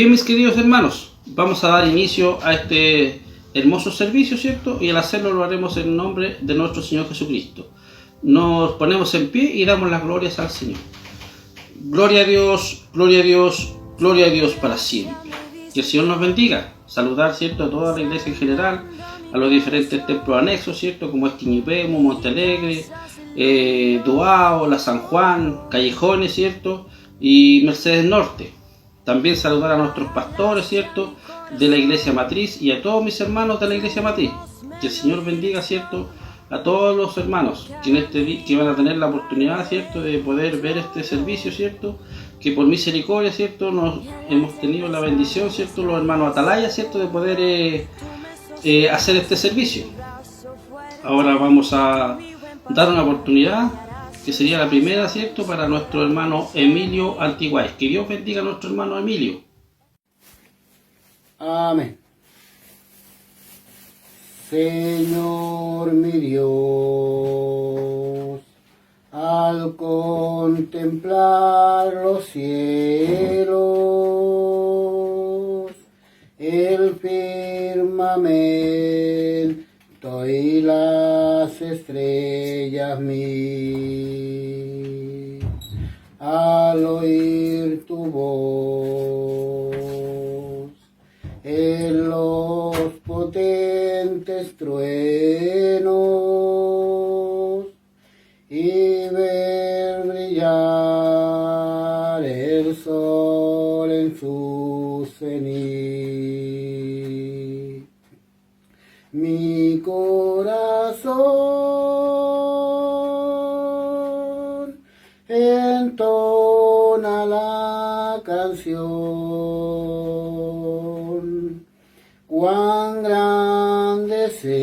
Bien, mis queridos hermanos, vamos a dar inicio a este hermoso servicio, ¿cierto? Y al hacerlo lo haremos en nombre de nuestro Señor Jesucristo. Nos ponemos en pie y damos las glorias al Señor. Gloria a Dios, gloria a Dios, gloria a Dios para siempre. Que el Señor nos bendiga. Saludar, ¿cierto?, a toda la iglesia en general, a los diferentes templos anexos, ¿cierto?, como Esquiñipemo, Montealegre, Duao, La San Juan, Callejones, ¿cierto?, y Mercedes Norte. También saludar a nuestros pastores, ¿cierto?, de la iglesia matriz y a todos mis hermanos de la iglesia matriz. Que el Señor bendiga, ¿cierto?, a todos los hermanos que van a tener la oportunidad, ¿cierto?, de poder ver este servicio, ¿cierto?, que por misericordia, ¿cierto?, nos hemos tenido la bendición, ¿cierto?, los hermanos Atalaya, ¿cierto?, de poder hacer este servicio. Ahora vamos a dar una oportunidad, que sería la primera, ¿cierto?, para nuestro hermano Emilio Antiguáez. Que Dios bendiga a nuestro hermano Emilio. Amén. Señor mi Dios, al contemplar los cielos, el firmamento y las estrellas mil, al oír tu voz, en los potentes truenos y ver brillar el sol en su cenit. Mi corazón entona la canción. Cuán grande es Él,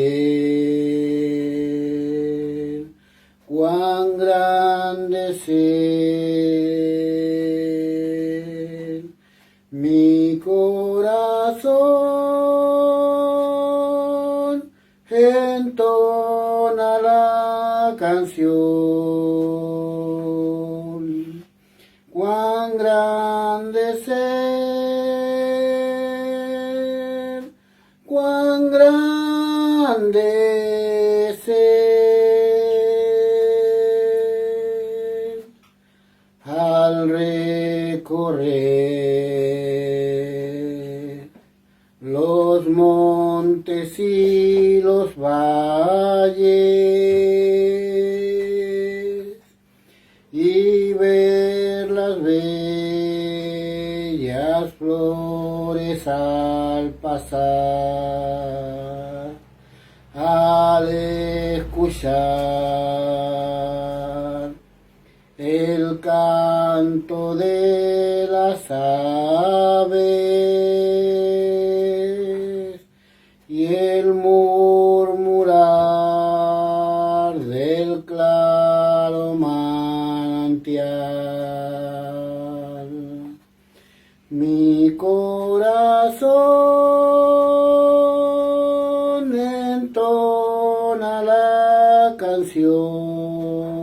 cuán grande es Él. Mi corazón entona la canción. Cuán grande es Él, cuán grande es Él. Al recorrer los montes y los valles y ver las bellas flores al pasar, al escuchar el canto de las aves y el murmurar del claro manantial. Mi corazón entona la canción.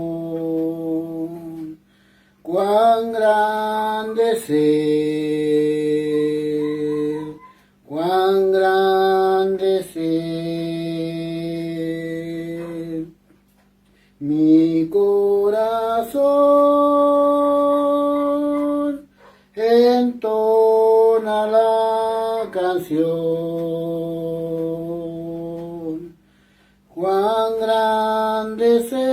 Cuán grande es Él, cuán grande es Él. Mi corazón entona la canción. Cuán grande es Él,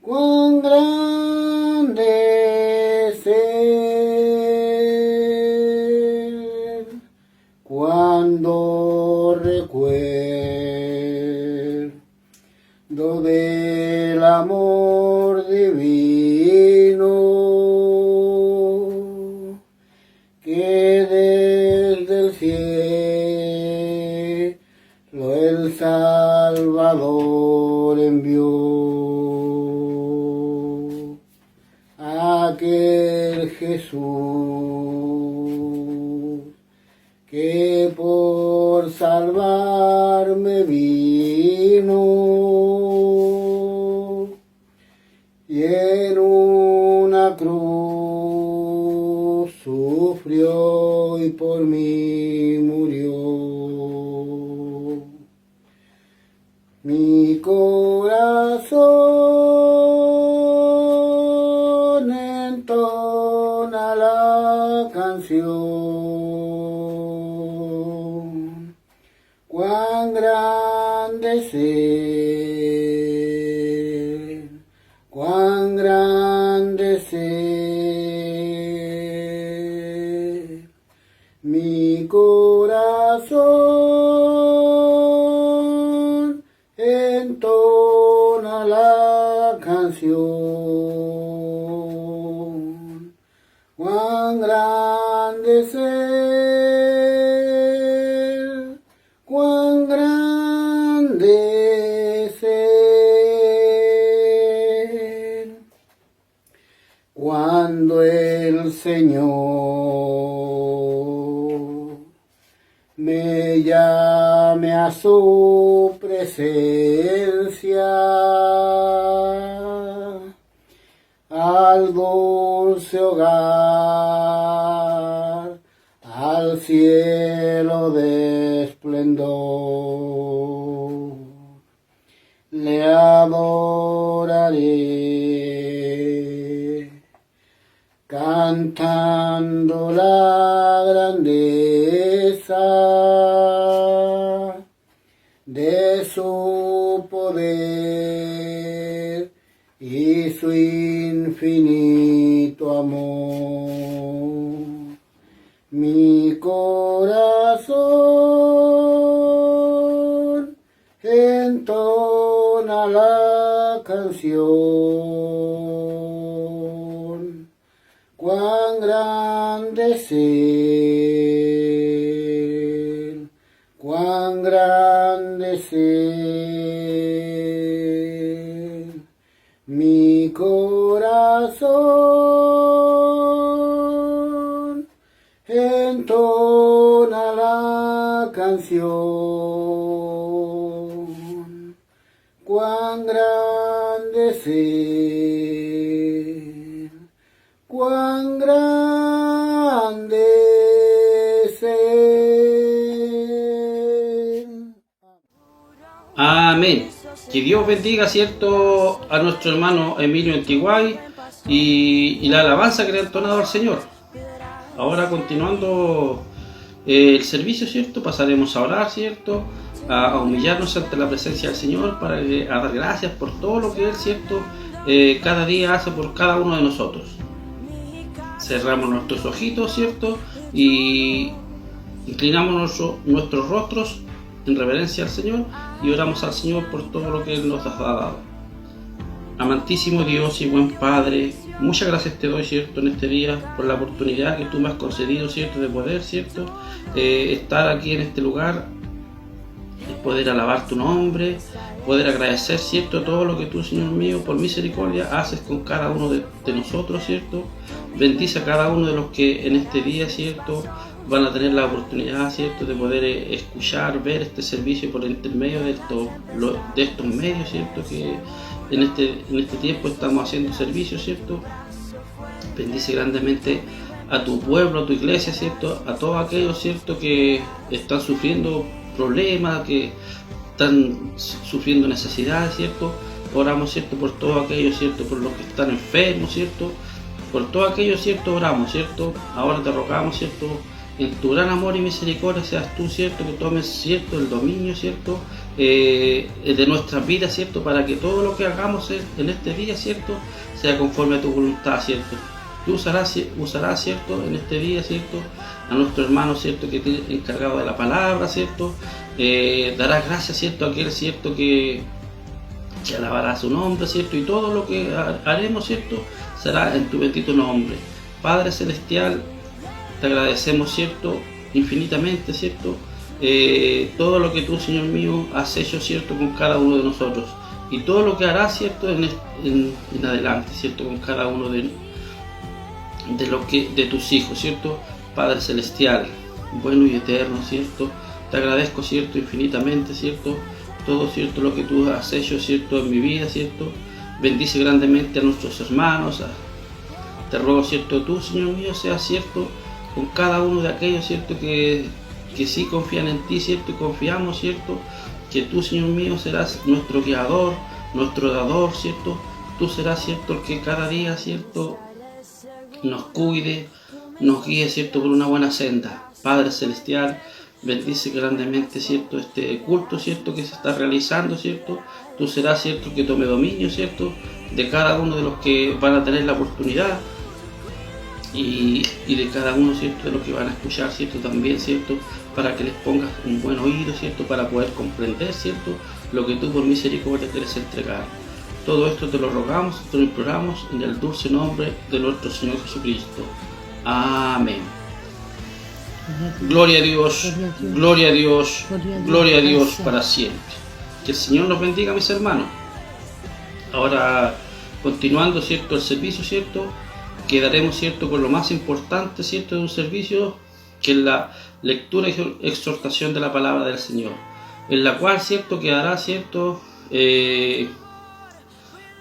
cuán grande es Él. Cuando recuerdo del amor divino que desde el cielo el Salvador envió, aquel Jesús que por salvarme vino y en una cruz sufrió y por mí murió. Mi corazón entona la canción. Cuán grande es Él, cuán grande es Él. Mi corazón entona la canción. Cuán grande es Él, cuán grande es Él. Cuando el Señor me llame a su presencia, al dulce hogar, al cielo de esplendor, le adoraré, cantando la grandeza de su poder y su infinito amor. Mi corazón entona la canción. Cuán grande es Él, cuán grande es Él. Mi corazón entona la canción. Cuán grande es Él, cuán grande es Él. Amén. Que Dios bendiga, ¿cierto?, a nuestro hermano Emilio Antiguay y la alabanza que le ha entonado al Señor. Ahora, continuando el servicio, ¿cierto?, pasaremos a orar, ¿cierto?, a humillarnos ante la presencia del Señor para a dar gracias por todo lo que Él, ¿cierto?, cada día hace por cada uno de nosotros. Cerramos nuestros ojitos, ¿cierto?, y inclinamos nuestros rostros en reverencia al Señor y oramos al Señor por todo lo que Él nos ha dado. Amantísimo Dios y buen Padre, muchas gracias te doy, ¿cierto?, en este día por la oportunidad que tú me has concedido, ¿cierto?, de poder, ¿cierto?, estar aquí en este lugar, de poder alabar tu nombre, poder agradecer, ¿cierto?, todo lo que tú, Señor mío, por misericordia haces con cada uno de nosotros, ¿cierto? Bendice a cada uno de los que en este día, ¿cierto?, van a tener la oportunidad, ¿cierto?, de poder escuchar, ver este servicio por intermedio de estos medios, ¿cierto?, que en este tiempo estamos haciendo servicio, ¿cierto? Bendice grandemente a tu pueblo, a tu iglesia, ¿cierto?, a todos aquellos, ¿cierto?, que están sufriendo problemas, que están sufriendo necesidades, ¿cierto? Oramos, ¿cierto?, por todos aquellos, ¿cierto?, por los que están enfermos, ¿cierto?, por todos aquellos, ¿cierto?, oramos, ¿cierto? Ahora te rogamos, ¿cierto?, en tu gran amor y misericordia seas tú, ¿cierto?, que tomes, ¿cierto?, el dominio, ¿cierto?, de nuestras vidas, ¿cierto?, para que todo lo que hagamos en este día, ¿cierto?, sea conforme a tu voluntad, ¿cierto? Tú usarás, ¿cierto?, en este día, ¿cierto?, a nuestro hermano, ¿cierto?, que tiene encargado de la palabra, ¿cierto? Darás gracias, ¿cierto?, a aquel, ¿cierto?, que alabará su nombre, ¿cierto? Y todo lo que haremos, ¿cierto?, será en tu bendito nombre. Padre Celestial, te agradecemos, ¿cierto?, infinitamente, ¿cierto?, todo lo que tú, Señor mío, has hecho, ¿cierto?, con cada uno de nosotros. Y todo lo que harás, ¿cierto?, en adelante, ¿cierto?, con cada uno de tus hijos, ¿cierto? Padre Celestial, bueno y eterno, ¿cierto? Te agradezco, ¿cierto?, infinitamente, ¿cierto?, todo, ¿cierto?, lo que tú has hecho, ¿cierto?, en mi vida, ¿cierto? Bendice grandemente a nuestros hermanos. Te ruego, ¿cierto?, tú, Señor mío, seas, ¿cierto?, con cada uno de aquellos, ¿cierto?, que sí confían en ti, ¿cierto?, y confiamos, ¿cierto?, que tú, Señor mío, serás nuestro guiador, nuestro dador, ¿cierto? Tú serás, ¿cierto?, el que cada día, ¿cierto?, nos cuide, nos guíe, ¿cierto?, por una buena senda. Padre Celestial, bendice grandemente, ¿cierto?, este culto, ¿cierto?, que se está realizando, ¿cierto? Tú serás, ¿cierto?, que tome dominio, ¿cierto?, de cada uno de los que van a tener la oportunidad y de cada uno, ¿cierto?, de los que van a escuchar, ¿cierto?, también, ¿cierto?, para que les pongas un buen oído, ¿cierto?, para poder comprender, ¿cierto?, lo que tú por misericordia quieres entregar. Todo esto te lo rogamos, te lo imploramos en el dulce nombre de nuestro Señor Jesucristo. Amén. Gloria a Dios, gloria a Dios, gloria a Dios para siempre. Que el Señor nos bendiga, mis hermanos. Ahora, continuando, ¿cierto?, el servicio, ¿cierto?, quedaremos, ¿cierto?, con lo más importante, ¿cierto?, de un servicio, que es la lectura y exhortación de la palabra del Señor, en la cual, ¿cierto?, quedará, ¿cierto?, en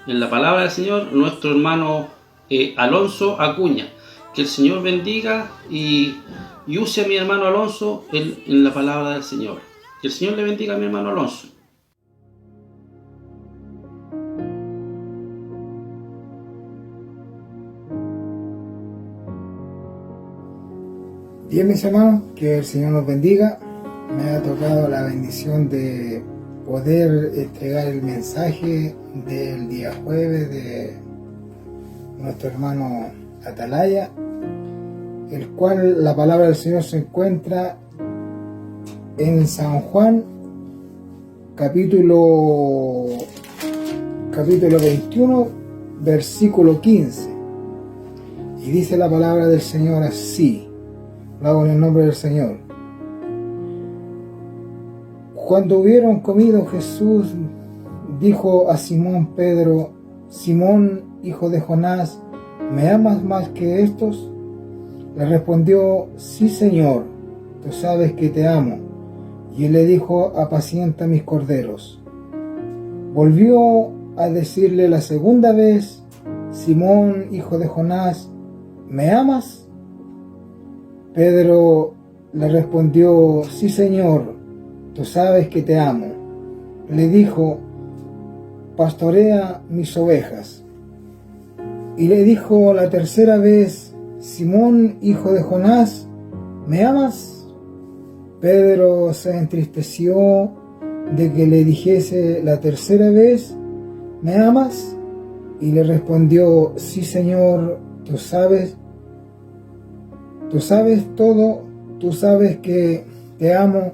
la palabra del Señor nuestro hermano Alonso Acuña. Que el Señor bendiga y use a mi hermano Alonso en la palabra del Señor. Que el Señor le bendiga a mi hermano Alonso. Bien, mis hermanos, que el Señor nos bendiga. Me ha tocado la bendición de poder entregar el mensaje del día jueves de nuestro hermano Atalaya, el cual la palabra del Señor se encuentra en San Juan, capítulo 21, versículo 15. Y dice la palabra del Señor así, lo hago en el nombre del Señor. Cuando hubieron comido, Jesús dijo a Simón Pedro: Simón, hijo de Jonás, ¿me amas más que estos? Le respondió: sí, Señor, tú sabes que te amo. Y él le dijo: apacienta mis corderos. Volvió a decirle la segunda vez: Simón, hijo de Jonás, ¿me amas? Pedro le respondió: sí, Señor, tú sabes que te amo. Le dijo: pastorea mis ovejas. Y le dijo la tercera vez: Simón, hijo de Jonás, ¿me amas? Pedro se entristeció de que le dijese la tercera vez: ¿me amas? Y le respondió: sí, Señor, tú sabes todo, tú sabes que te amo.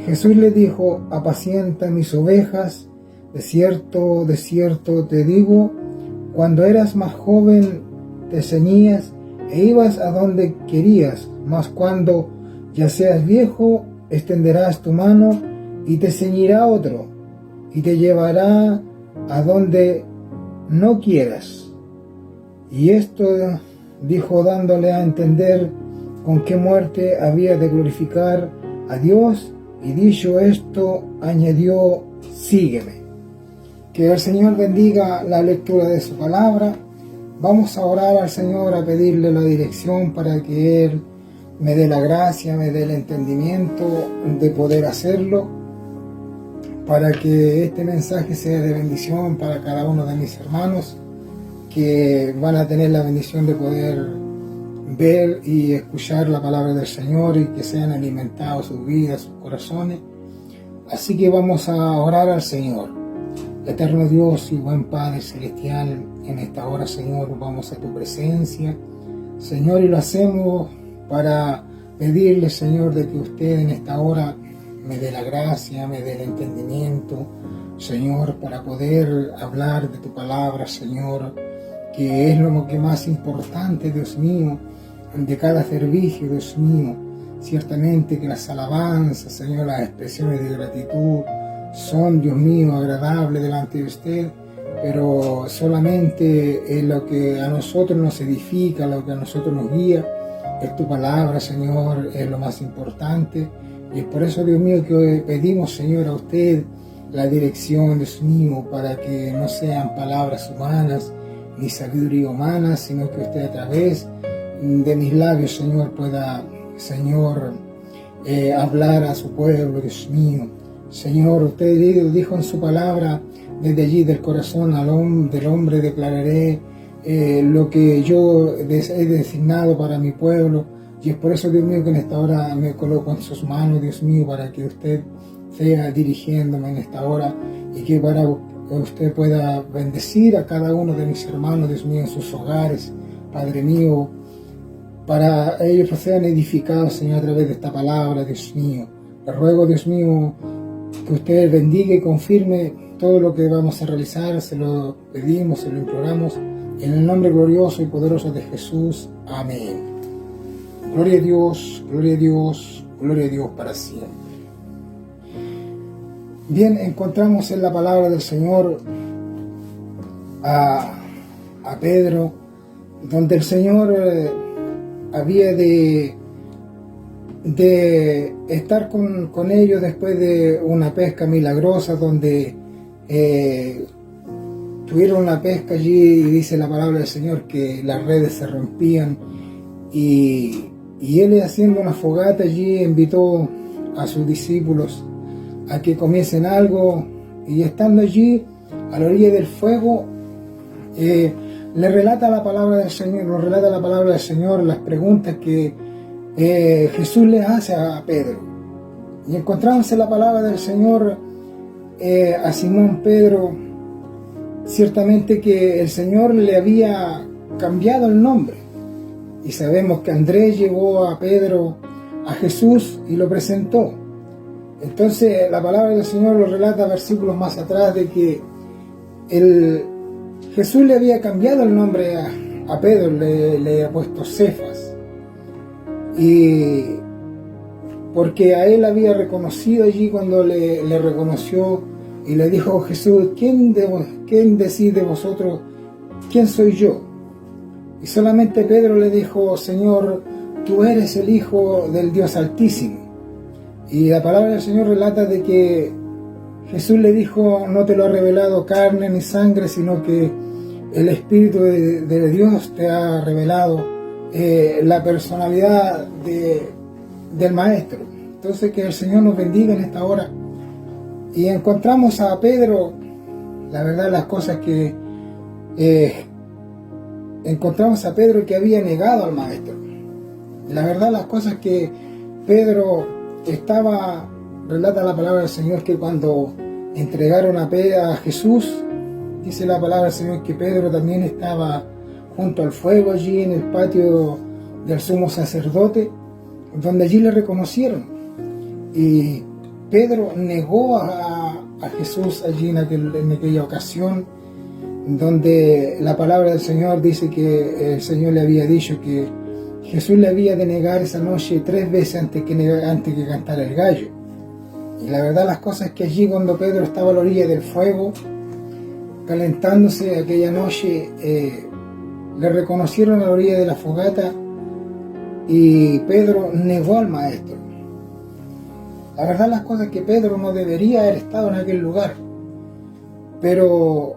Jesús le dijo: apacienta mis ovejas. De cierto te digo, cuando eras más joven te ceñías e ibas a donde querías, mas cuando ya seas viejo, extenderás tu mano y te ceñirá otro, y te llevará a donde no quieras. Y esto dijo dándole a entender con qué muerte había de glorificar a Dios, y dicho esto, añadió: sígueme. Que el Señor bendiga la lectura de su palabra. Vamos a orar al Señor, a pedirle la dirección para que Él me dé la gracia, me dé el entendimiento de poder hacerlo, para que este mensaje sea de bendición para cada uno de mis hermanos que van a tener la bendición de poder ver y escuchar la palabra del Señor y que sean alimentados sus vidas, sus corazones. Así que vamos a orar al Señor. Eterno Dios y buen Padre Celestial, en esta hora, Señor, vamos a tu presencia, Señor, y lo hacemos para pedirle, Señor, de que usted en esta hora me dé la gracia, me dé el entendimiento, Señor, para poder hablar de tu palabra, Señor, que es lo que más importante, Dios mío, de cada servicio, Dios mío. Ciertamente que las alabanzas, Señor, las expresiones de gratitud son, Dios mío, agradables delante de usted, pero solamente lo que a nosotros nos edifica, lo que a nosotros nos guía, es tu palabra, Señor, es lo más importante. Y es por eso, Dios mío, que hoy pedimos, Señor, a usted la dirección, Dios mío, para que no sean palabras humanas ni sabiduría humana, sino que usted, a través de mis labios, Señor, pueda, Señor, hablar a su pueblo, Dios mío. Señor, usted dijo en su palabra, desde allí del corazón del hombre declararé lo que yo he designado para mi pueblo. Y es por eso, Dios mío, que en esta hora me coloco en sus manos, Dios mío, para que usted sea dirigiéndome en esta hora y que para usted pueda bendecir a cada uno de mis hermanos, Dios mío, en sus hogares, Padre mío, para ellos sean edificados, Señor, a través de esta palabra, Dios mío. Le ruego, Dios mío, que usted bendiga y confirme todo lo que vamos a realizar, se lo pedimos, se lo imploramos, en el nombre glorioso y poderoso de Jesús. Amén. Gloria a Dios, gloria a Dios, gloria a Dios para siempre. Bien, encontramos en la palabra del Señor a Pedro, donde el Señor había de estar con ellos después de una pesca milagrosa, donde tuvieron una pesca allí, y dice la palabra del Señor que las redes se rompían, y él, haciendo una fogata allí, invitó a sus discípulos a que comiesen algo, y estando allí a la orilla del fuego, le relata la palabra del Señor, nos relata la palabra del Señor, las preguntas que Jesús le hace a Pedro. Y encontramos en la palabra del Señor a Simón Pedro, ciertamente que el Señor le había cambiado el nombre. Y sabemos que Andrés llevó a Pedro a Jesús y lo presentó. Entonces la palabra del Señor lo relata versículos más atrás, de que Jesús le había cambiado el nombre a Pedro, le ha puesto Cefas. Y porque a él había reconocido allí cuando le reconoció y le dijo: Jesús, ¿quién decís de vosotros quién soy yo? Y solamente Pedro le dijo: Señor, tú eres el Hijo del Dios Altísimo. Y la palabra del Señor relata de que Jesús le dijo: no te lo ha revelado carne ni sangre, sino que el Espíritu de Dios te ha revelado la personalidad del Maestro. Entonces, que el Señor nos bendiga en esta hora. Y encontramos a Pedro, la verdad, las cosas que encontramos a Pedro que había negado al Maestro. La verdad, las cosas que Pedro estaba, relata la palabra del Señor, que cuando entregaron a Jesús, dice la palabra del Señor que Pedro también estaba junto al fuego allí en el patio del sumo sacerdote, donde allí le reconocieron. Y Pedro negó a Jesús allí en aquella ocasión, donde la palabra del Señor dice que el Señor le había dicho que Jesús le había de negar esa noche 3 veces antes que cantara el gallo. Y la verdad, las cosas es que allí, cuando Pedro estaba a la orilla del fuego, calentándose aquella noche, le reconocieron a la orilla de la fogata, y Pedro negó al Maestro. La verdad, las cosas es que Pedro no debería haber estado en aquel lugar, pero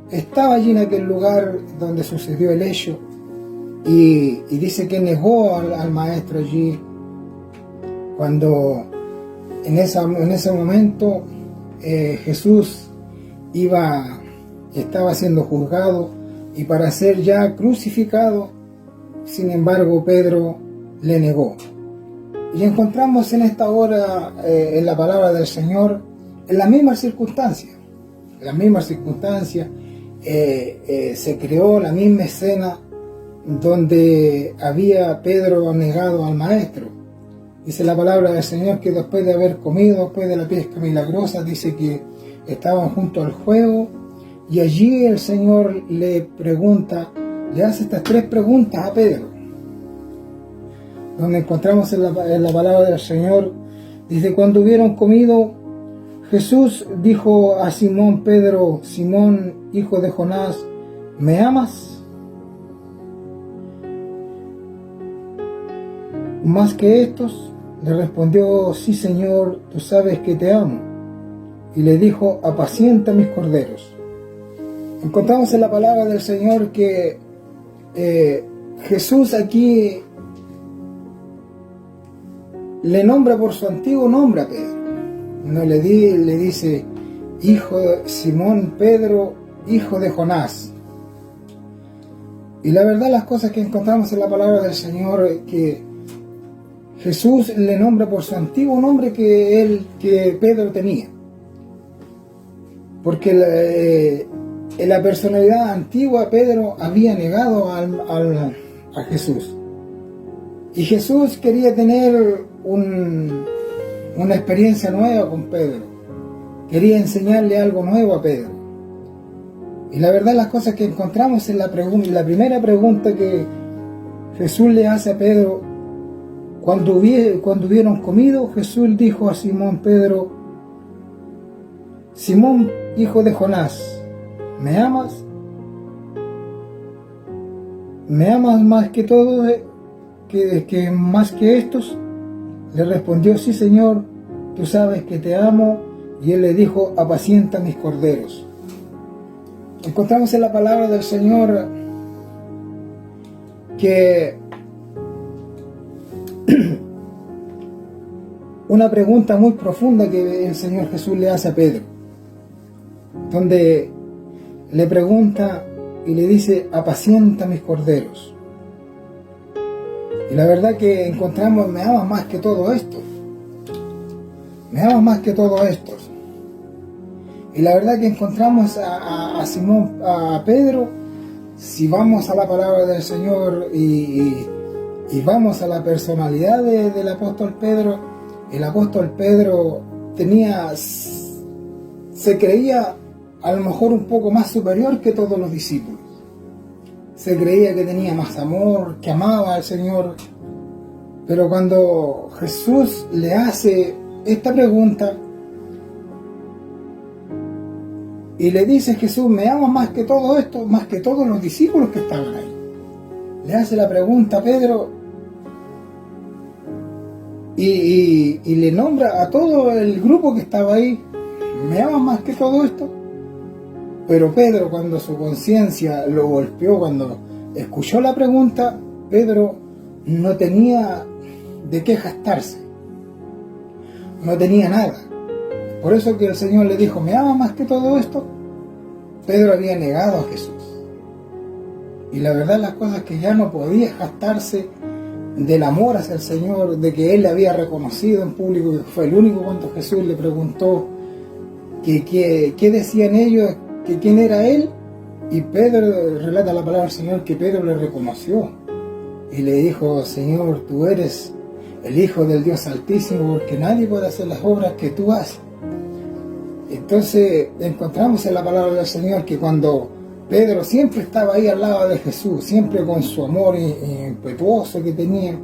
estaba allí en aquel lugar donde sucedió el hecho, y dice que negó al Maestro allí, cuando en ese momento Jesús estaba siendo juzgado y para ser ya crucificado. Sin embargo, Pedro le negó. Y encontramos en esta hora, en la palabra del Señor, en la misma circunstancia. Se creó la misma escena donde había Pedro negado al Maestro. Dice la palabra del Señor que después de haber comido, después de la pesca milagrosa, dice que estaban junto al fuego, y allí el Señor le hace estas 3 preguntas a Pedro, donde encontramos en la palabra del Señor, dice: cuando hubieron comido, Jesús dijo a Simón Pedro: Simón, hijo de Jonás, ¿me amas más que estos? Le respondió: sí, Señor, tú sabes que te amo. Y le dijo: apacienta mis corderos. Encontramos en la palabra del Señor que Jesús aquí le nombra por su antiguo nombre a Pedro. No le dice hijo de Simón Pedro, hijo de Jonás. Y la verdad, las cosas que encontramos en la palabra del Señor, que Jesús le nombra por su antiguo nombre que Pedro tenía. Porque en la personalidad antigua Pedro había negado a Jesús. Y Jesús quería tener una experiencia nueva con Pedro. Quería enseñarle algo nuevo a Pedro. Y la verdad, las cosas que encontramos en la primera pregunta que Jesús le hace a Pedro, cuando hubieron comido, Jesús dijo a Simón Pedro: Simón, hijo de Jonás, ¿me amas? ¿Me amas más que todo, que más que estos? Le respondió: sí, Señor, tú sabes que te amo. Y él le dijo: apacienta mis corderos. Encontramos en la palabra del Señor que una pregunta muy profunda que el Señor Jesús le hace a Pedro, donde le pregunta y le dice: apacienta mis corderos. Y la verdad que encontramos: me amas más que todo esto. Me amas más que todo esto. Y la verdad que encontramos a Pedro, si vamos a la palabra del Señor y vamos a la personalidad del apóstol Pedro, el apóstol Pedro se creía a lo mejor un poco más superior que todos los discípulos. Se creía que tenía más amor, que amaba al Señor. Pero cuando Jesús le hace esta pregunta, y le dice Jesús: ¿me amas más que todo esto? Más que todos los discípulos que estaban ahí. Le hace la pregunta a Pedro y le nombra a todo el grupo que estaba ahí: ¿me amas más que todo esto? Pero Pedro, cuando su conciencia lo golpeó, cuando escuchó la pregunta, Pedro no tenía de qué jactarse. No tenía nada. Por eso que el Señor le dijo: ¿me amas más que todo esto? Pedro había negado a Jesús. Y la verdad, las cosas que ya no podía jactarse del amor hacia el Señor, de que él le había reconocido en público, que fue el único cuando Jesús le preguntó qué decían ellos, que quién era él. Y Pedro, relata la palabra del Señor, que Pedro le reconoció y le dijo: Señor, tú eres el Hijo del Dios Altísimo, porque nadie puede hacer las obras que tú haces. Entonces encontramos en la palabra del Señor que cuando Pedro siempre estaba ahí al lado de Jesús, siempre con su amor impetuoso que tenía,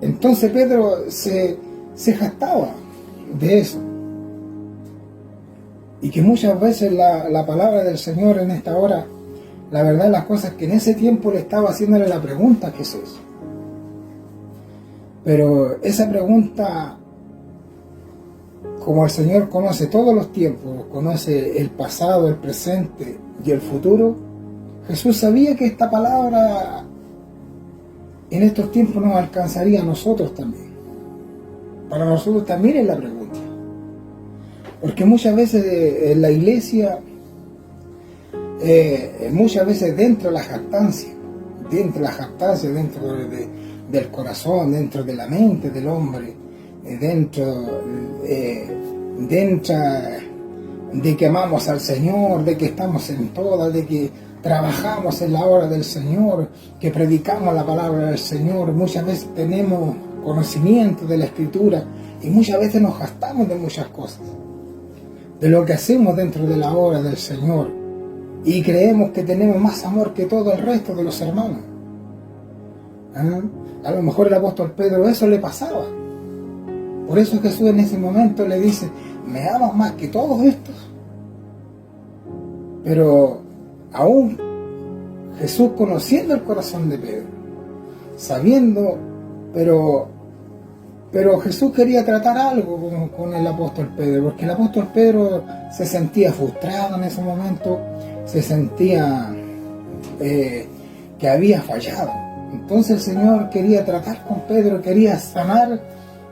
entonces Pedro se jactaba de eso. Y que muchas veces la palabra del Señor en esta hora, la verdad, las cosas que en ese tiempo le estaba haciéndole la pregunta a Jesús. Pero esa pregunta, como el Señor conoce todos los tiempos, conoce el pasado, el presente y el futuro, Jesús sabía que esta palabra en estos tiempos nos alcanzaría a nosotros también. Para nosotros también es la pregunta. Porque muchas veces en la iglesia, muchas veces dentro de la jactancia, dentro del corazón, dentro de la mente del hombre, dentro de que amamos al Señor, de que estamos en todas, de que trabajamos en la obra del Señor, que predicamos la palabra del Señor, muchas veces tenemos conocimiento de la Escritura y muchas veces nos gastamos de muchas cosas, de lo que hacemos dentro de la obra del Señor, y creemos que tenemos más amor que todo el resto de los hermanos. A lo mejor el apóstol Pedro eso le pasaba. Por eso Jesús en ese momento le dice: ¿me amas más que todos estos? Pero aún Jesús, conociendo el corazón de Pedro, sabiendo, pero Jesús quería tratar algo con el apóstol Pedro, porque el apóstol Pedro se sentía frustrado en ese momento, se sentía que había fallado. Entonces el Señor quería tratar con Pedro, quería sanar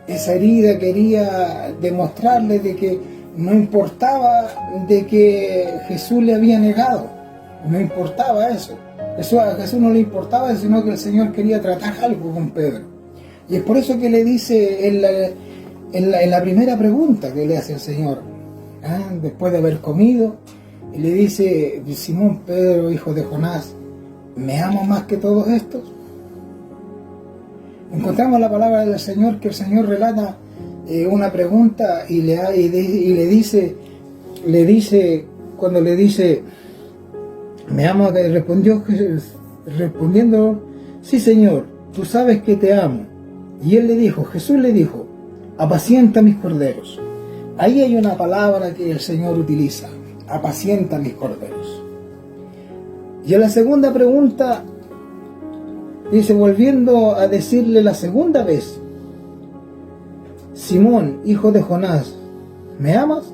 esa herida, quería demostrarle de que no importaba de que Jesús le había negado, no importaba eso. A Jesús no le importaba eso, sino que el Señor quería tratar algo con Pedro. Y es por eso que le dice en la primera pregunta que le hace el Señor, después de haber comido, y le dice: Simón Pedro, hijo de Jonás, ¿me amas más que todos estos? Encontramos la palabra del Señor, que el Señor relata una pregunta y le dice, cuando le dice: ¿me amas? Respondiendo: sí, Señor, tú sabes que te amo. Y Jesús le dijo: apacienta mis corderos. Ahí hay una palabra que el Señor utiliza: apacienta mis corderos. Y en la segunda pregunta dice, volviendo a decirle la segunda vez: Simón, hijo de Jonás, ¿me amas?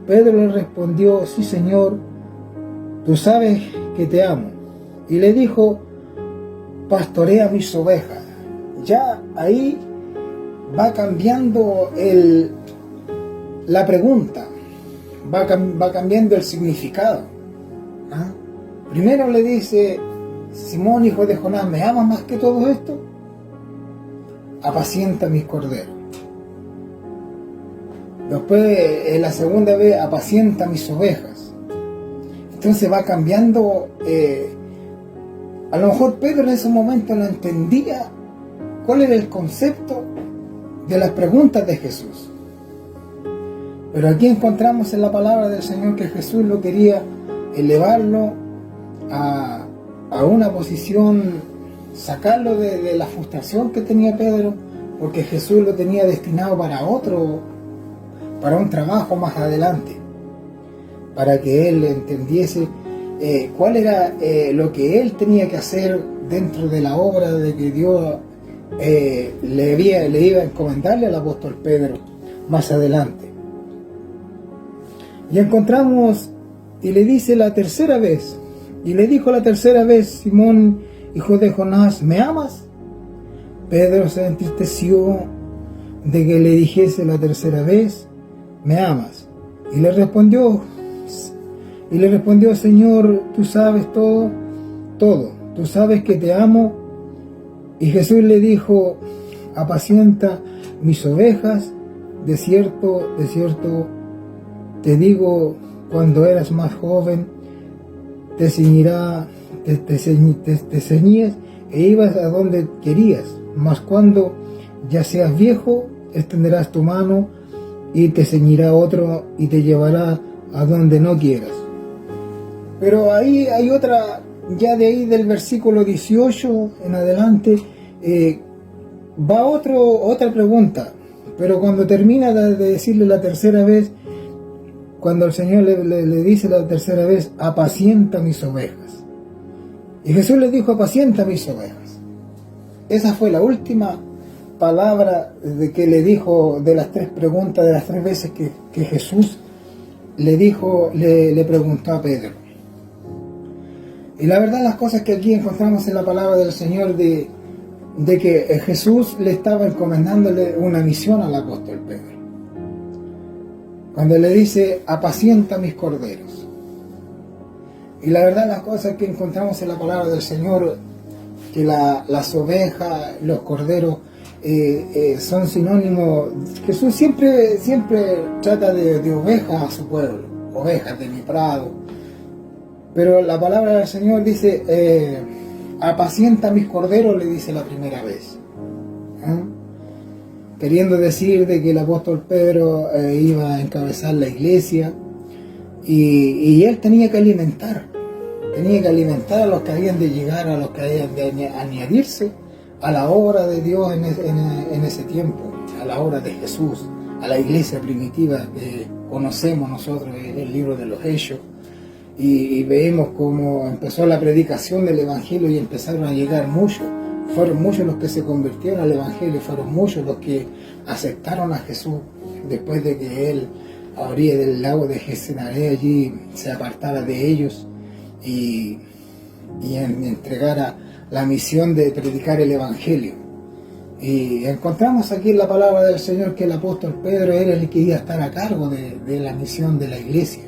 Pedro le respondió: sí, Señor, tú sabes que te amo. Y le dijo: pastorea mis ovejas. Ya ahí va cambiando la pregunta, va cambiando el significado. Primero le dice: Simón, hijo de Jonás, ¿me amas más que todo esto? Apacienta mis corderos. Después, en la segunda vez: apacienta mis ovejas. Entonces va cambiando. A lo mejor Pedro en ese momento no entendía cuál era el concepto de las preguntas de Jesús. Pero aquí encontramos en la palabra del Señor que Jesús lo quería elevarlo a una posición, sacarlo de la frustración que tenía Pedro, porque Jesús lo tenía destinado para un trabajo más adelante, para que él entendiese cuál era lo que él tenía que hacer dentro de la obra de que Dios le iba a encomendarle al apóstol Pedro más adelante. Y encontramos, y le dice la tercera vez, y le dijo la tercera vez: Simón, hijo de Jonás, ¿me amas? Pedro se entristeció de que le dijese la tercera vez: ¿me amas? Y le respondió: Señor, tú sabes todo, tú sabes que te amo. Y Jesús le dijo: apacienta mis ovejas. De cierto, te digo, cuando eras más joven, te ceñías e ibas a donde querías, mas cuando ya seas viejo, extenderás tu mano y te ceñirá otro y te llevará a donde no quieras. Pero ahí hay otra, ya de ahí del versículo 18 en adelante, va otra pregunta, pero cuando termina de decirle la tercera vez, cuando el Señor le dice la tercera vez: apacienta mis ovejas. Y Jesús le dijo: apacienta mis ovejas. Esa fue la última palabra que le dijo de las tres preguntas, de las tres veces que Jesús le preguntó a Pedro. Y la verdad, las cosas que aquí encontramos en la palabra del Señor de que Jesús le estaba encomendándole una misión al apóstol Pedro. Cuando le dice: apacienta mis corderos. Y la verdad, las cosas que encontramos en la palabra del Señor, que las ovejas, los corderos, son sinónimos. Jesús siempre trata de ovejas a su pueblo, ovejas de mi prado. Pero la palabra del Señor dice: apacienta mis corderos, le dice la primera vez. Queriendo decir de que el apóstol Pedro iba a encabezar la iglesia y él tenía que alimentar a los que habían de llegar, a los que habían de añadirse a la obra de Dios en ese tiempo, a la obra de Jesús, a la iglesia primitiva que conocemos nosotros en el libro de los Hechos. Y vemos cómo empezó la predicación del Evangelio y empezaron a llegar muchos. Fueron muchos los que se convirtieron al Evangelio, fueron muchos los que aceptaron a Jesús después de que él, a orilla del lago de Genesaret, allí se apartara de ellos y y entregara la misión de predicar el Evangelio. Y encontramos aquí en la palabra del Señor que el apóstol Pedro era el que iba a estar a cargo de la misión de la iglesia.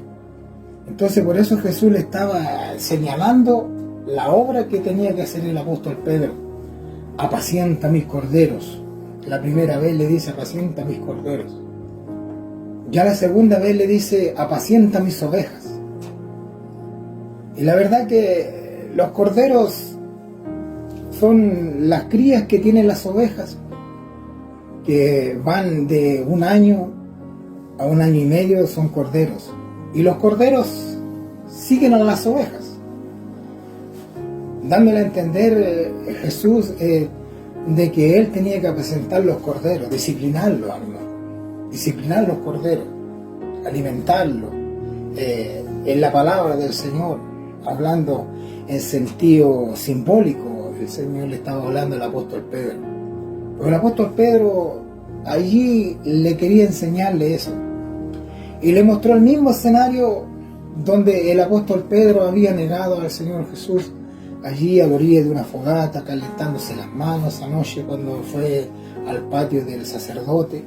Entonces por eso Jesús le estaba señalando la obra que tenía que hacer el apóstol Pedro. Apacienta mis corderos. La primera vez le dice apacienta mis corderos. Ya la segunda vez le dice apacienta mis ovejas. Y la verdad que los corderos son las crías que tienen las ovejas, que van de 1 año a 1 año y medio, son corderos. Y los corderos siguen a las ovejas, dándole a entender Jesús de que él tenía que apacentar los corderos, disciplinarlos, disciplinar los corderos, alimentarlos, en la palabra del Señor, hablando en sentido simbólico. El Señor le estaba hablando al apóstol Pedro, pero el apóstol Pedro allí le quería enseñarle eso, y le mostró el mismo escenario donde el apóstol Pedro había negado al Señor Jesús, allí a la orilla de una fogata, calentándose las manos anoche cuando fue al patio del sacerdote.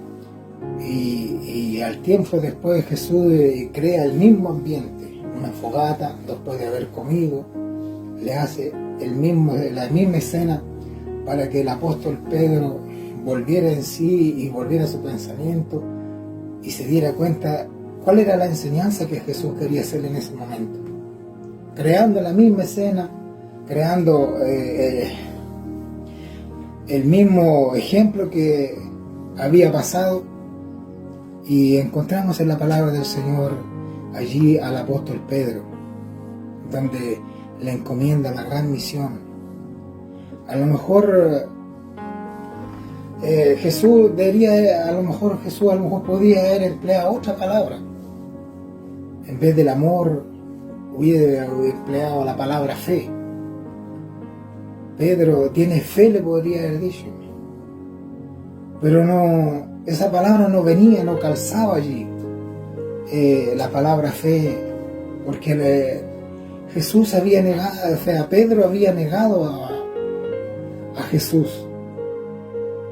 Y al tiempo después Jesús crea el mismo ambiente, una fogata, después de haber comido, le hace la misma escena para que el apóstol Pedro volviera en sí y volviera a su pensamiento y se diera cuenta cuál era la enseñanza que Jesús quería hacer en ese momento, creando la misma escena, creando el mismo ejemplo que había pasado. Y encontramos en la palabra del Señor allí al apóstol Pedro, donde le encomienda la gran misión. A lo mejor Jesús podía haber empleado otra palabra. En vez del amor, hubiera empleado la palabra fe. Pedro tiene fe, le podría haber dicho. Pero no, esa palabra no venía, no calzaba allí. La palabra fe, porque Jesús había negado, o sea, Pedro había negado a Jesús.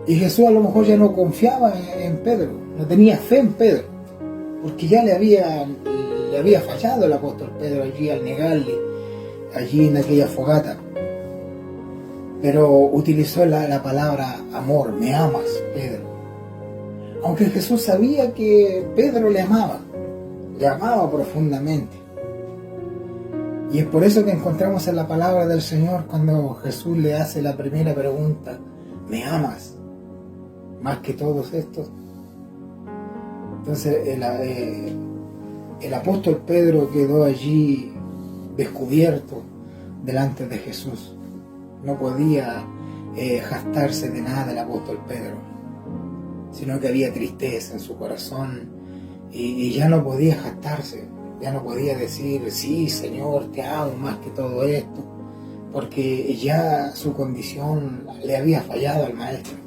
Y Jesús a lo mejor ya no confiaba en Pedro, no tenía fe en Pedro, porque ya le había fallado el apóstol Pedro allí al negarle, allí en aquella fogata. Pero utilizó la palabra amor, me amas, Pedro. Aunque Jesús sabía que Pedro le amaba profundamente. Y es por eso que encontramos en la palabra del Señor cuando Jesús le hace la primera pregunta, ¿me amas más que todos estos? Entonces el apóstol Pedro quedó allí descubierto delante de Jesús. No podía jactarse de nada el apóstol Pedro, sino que había tristeza en su corazón y ya no podía jactarse, ya no podía decir, sí, Señor, te amo más que todo esto, porque ya su condición le había fallado al Maestro.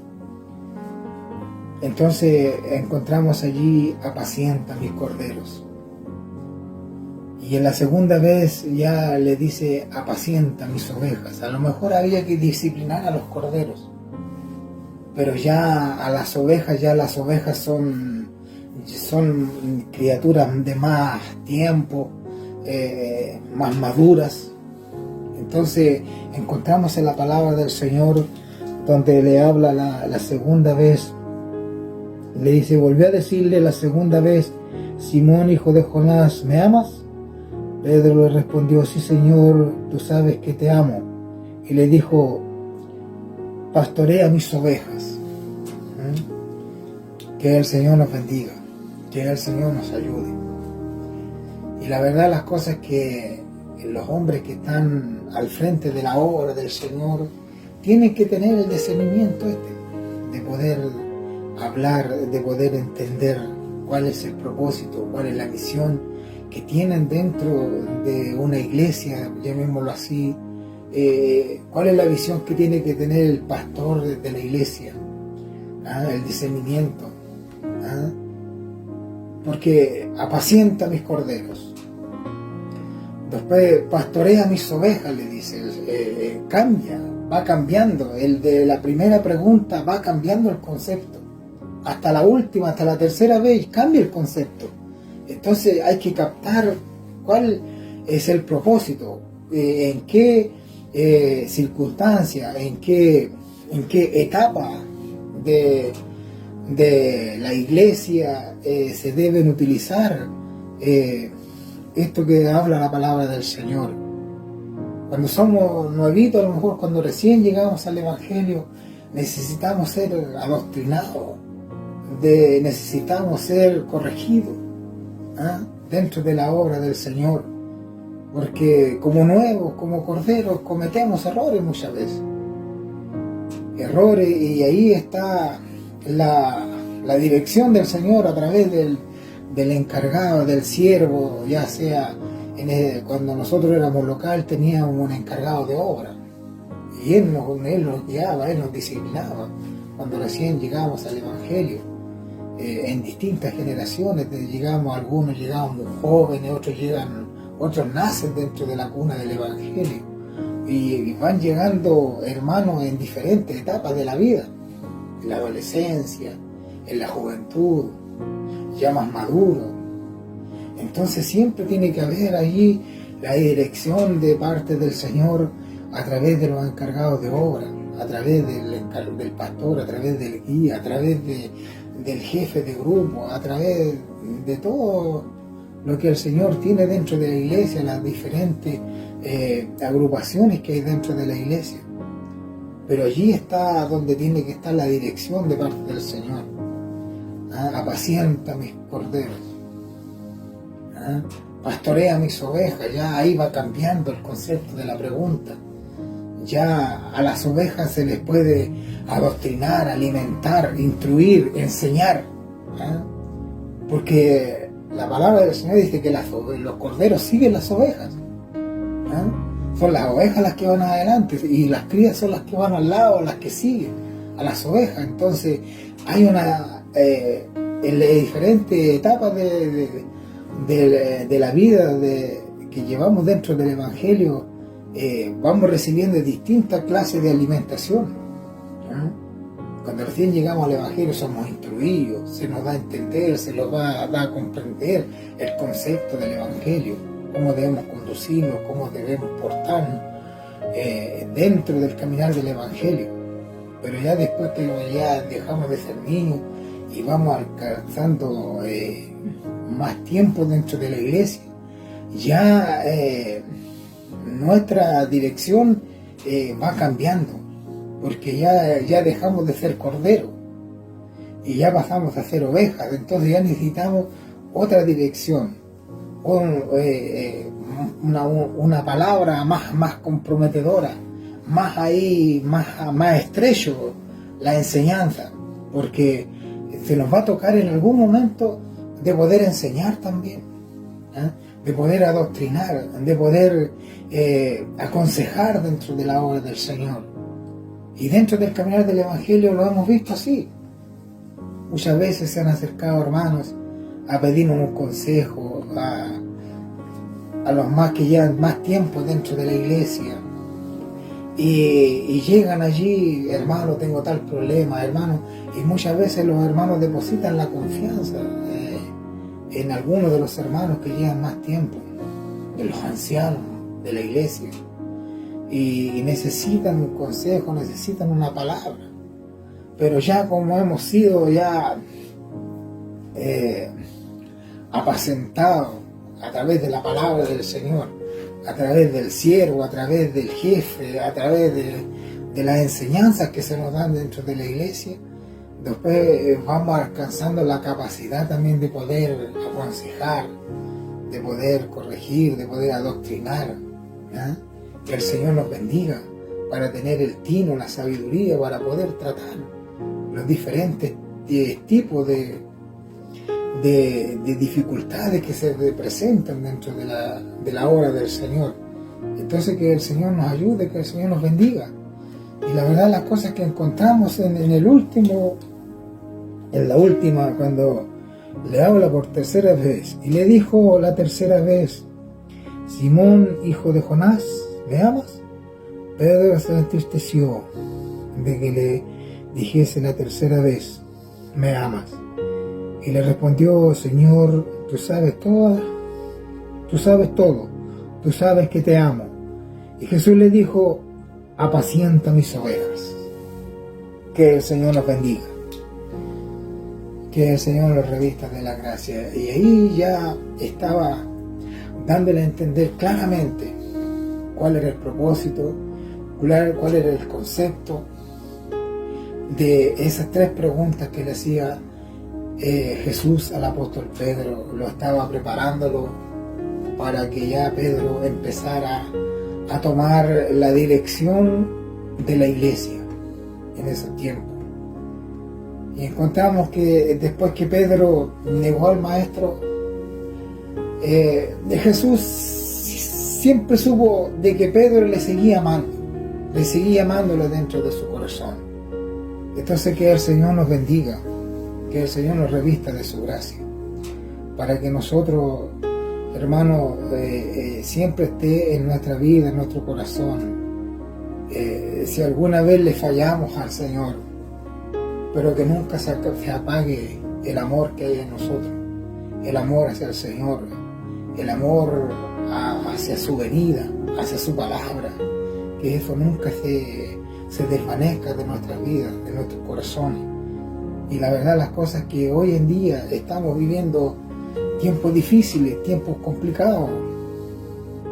Entonces encontramos allí, apacienta mis corderos. Y en la segunda vez ya le dice, apacienta mis ovejas. A lo mejor había que disciplinar a los corderos, pero ya las ovejas son criaturas de más tiempo, más maduras. Entonces encontramos en la palabra del Señor donde le habla la segunda vez, le dice, volvió a decirle la segunda vez, Simón, hijo de Jonás, ¿me amas? Pedro le respondió, sí, Señor, tú sabes que te amo. Y le dijo, pastorea mis ovejas. Que el Señor nos bendiga, que el Señor nos ayude. Y la verdad, las cosas que los hombres que están al frente de la obra del Señor tienen que tener el discernimiento de poder hablar, de poder entender cuál es el propósito, cuál es la misión que tienen dentro de una iglesia, llamémoslo así, cuál es la visión que tiene que tener el pastor de la iglesia, el discernimiento, porque apacienta mis corderos. Después, pastorea mis ovejas, le dice. Cambia, va cambiando. El de la primera pregunta va cambiando el concepto. Hasta la última, hasta la tercera vez, cambia el concepto. Entonces hay que captar cuál es el propósito, en qué circunstancia, en qué etapa de la iglesia se deben utilizar esto que habla la palabra del Señor. Cuando somos nuevitos, a lo mejor cuando recién llegamos al Evangelio, necesitamos ser adoctrinados, necesitamos ser corregidos dentro de la obra del Señor, porque como nuevos, como corderos, cometemos errores muchas veces. Errores, y ahí está la dirección del Señor a través del encargado, del siervo, ya sea cuando nosotros éramos local teníamos un encargado de obra y él nos guiaba, Él nos disciplinaba cuando recién llegamos al Evangelio. En distintas generaciones, algunos llegamos muy jóvenes, otros nacen dentro de la cuna del Evangelio y van llegando hermanos en diferentes etapas de la vida, en la adolescencia, en la juventud, ya más maduro. Entonces siempre tiene que haber allí la dirección de parte del Señor a través de los encargados de obra, a través del pastor, a través del guía, a través del jefe de grupo, a través de todo lo que el Señor tiene dentro de la iglesia, las diferentes agrupaciones que hay dentro de la iglesia. Pero allí está donde tiene que estar la dirección de parte del Señor. Apacienta mis corderos, pastorea mis ovejas. Ya ahí va cambiando el concepto de la pregunta. Ya a las ovejas se les puede adoctrinar, alimentar, instruir, enseñar, porque la palabra del Señor dice que los corderos siguen las ovejas. Son las ovejas las que van adelante y las crías son las que van al lado, las que siguen a las ovejas. Entonces hay en las diferentes etapas de la vida que llevamos dentro del Evangelio, vamos recibiendo distintas clases de alimentación. Cuando recién llegamos al Evangelio somos instruidos, se nos da a entender, se nos da a comprender el concepto del Evangelio, cómo debemos conducirnos, cómo debemos portarnos dentro del caminar del Evangelio. Pero ya después que ya dejamos de ser niños y vamos alcanzando más tiempo dentro de la iglesia, ya nuestra dirección va cambiando, porque ya dejamos de ser corderos y ya pasamos a ser ovejas. Entonces ya necesitamos otra dirección, una palabra más comprometedora, más estrecho la enseñanza, porque se nos va a tocar en algún momento de poder enseñar también, de poder adoctrinar, de poder aconsejar dentro de la obra del Señor. Y dentro del caminar del Evangelio lo hemos visto así. Muchas veces se han acercado hermanos a pedirnos un consejo, a los más que llevan más tiempo dentro de la iglesia, y llegan allí: hermano, tengo tal problema, hermano, y muchas veces los hermanos depositan la confianza en algunos de los hermanos que llevan más tiempo, de los ancianos de la iglesia, y necesitan un consejo, necesitan una palabra. Pero ya como hemos sido apacentados a través de la palabra del Señor, a través del siervo, a través del jefe, a través de las enseñanzas que se nos dan dentro de la iglesia, después vamos alcanzando la capacidad también de poder aconsejar, de poder corregir, de poder adoctrinar. Que el Señor nos bendiga para tener el tino, la sabiduría, para poder tratar los diferentes tipos de dificultades que se presentan dentro de la obra del Señor. Entonces que el Señor nos ayude, que el Señor nos bendiga. Y la verdad, las cosas que encontramos en la última, cuando le habla por tercera vez, y le dijo la tercera vez: Simón, hijo de Jonás, ¿me amas? Pedro se entristeció de que le dijese la tercera vez, ¿me amas? Y le respondió, Señor, tú sabes todo, tú sabes que te amo. Y Jesús le dijo, apacienta mis ovejas. Que el Señor nos bendiga. Que el Señor nos revista de la gracia. Y ahí ya estaba dándole a entender claramente cuál era el propósito, cuál era el concepto de esas tres preguntas que le hacía Jesús al apóstol Pedro. Lo estaba preparándolo para que ya Pedro empezara a tomar la dirección de la iglesia en ese tiempo. Y encontramos que después que Pedro negó al maestro, Jesús siempre supo de que Pedro le seguía amándolo dentro de su corazón. Entonces que el Señor nos bendiga, que el Señor nos revista de su gracia, para que nosotros, hermanos, siempre esté en nuestra vida, en nuestro corazón. Si alguna vez le fallamos al Señor, pero que nunca se apague el amor que hay en nosotros, el amor hacia el Señor, el amor hacia su venida, hacia su palabra, que eso nunca se desvanezca de nuestras vidas, de nuestros corazones. Y la verdad, las cosas que hoy en día estamos viviendo tiempos difíciles, tiempos complicados,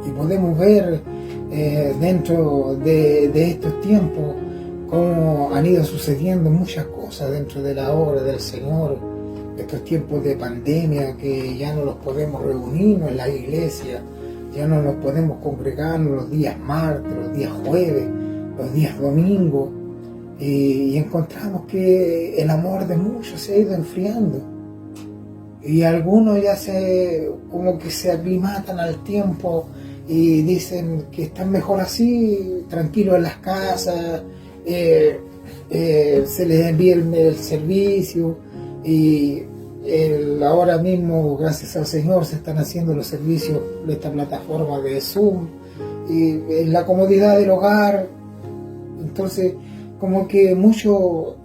y podemos ver dentro de estos tiempos cómo han ido sucediendo muchas cosas dentro de la obra del Señor. Estos tiempos de pandemia, que ya no los podemos reunirnos en la iglesia, ya no nos podemos congregarnos los días martes, los días jueves, los días domingos, y encontramos que el amor de muchos se ha ido enfriando, y algunos ya como que se aclimatan al tiempo y dicen que están mejor así, tranquilos en las casas, se les envía el servicio, y ahora mismo, gracias al Señor, se están haciendo los servicios de esta plataforma de Zoom, y en la comodidad del hogar. Entonces, como que mucho,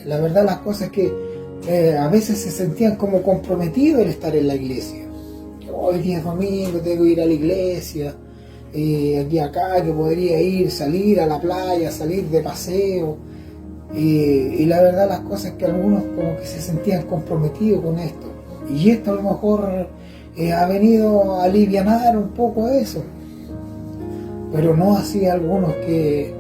la verdad, las cosas que a veces se sentían como comprometidos el estar en la iglesia. Hoy día es domingo, tengo que ir a la iglesia, aquí acá, que podría salir a la playa, salir de paseo. Y la verdad, las cosas que algunos como que se sentían comprometidos con esto. Y esto a lo mejor ha venido a alivianar un poco eso. Pero no así algunos que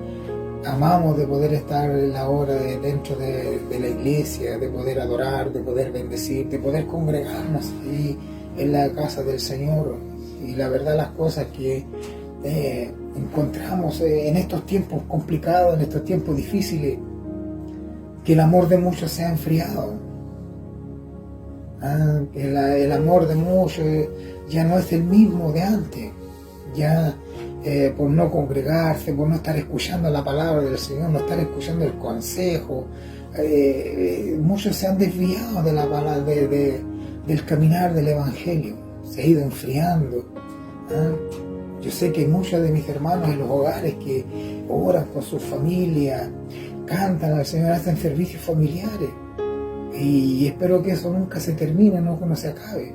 amamos de poder estar en la hora dentro de la iglesia, de poder adorar, de poder bendecir, de poder congregarnos ahí en la casa del Señor. Y la verdad, las cosas que encontramos en estos tiempos complicados, en estos tiempos difíciles, que el amor de muchos se ha enfriado, que el amor de muchos ya no es el mismo de antes, ya por no congregarse, por no estar escuchando la palabra del Señor, no estar escuchando el consejo, muchos se han desviado de la palabra, del caminar del Evangelio, se ha ido enfriando. Yo sé que hay muchos de mis hermanos en los hogares que oran por su familia, cantan al Señor, hacen servicios familiares, y espero que eso nunca se termine, no se acabe,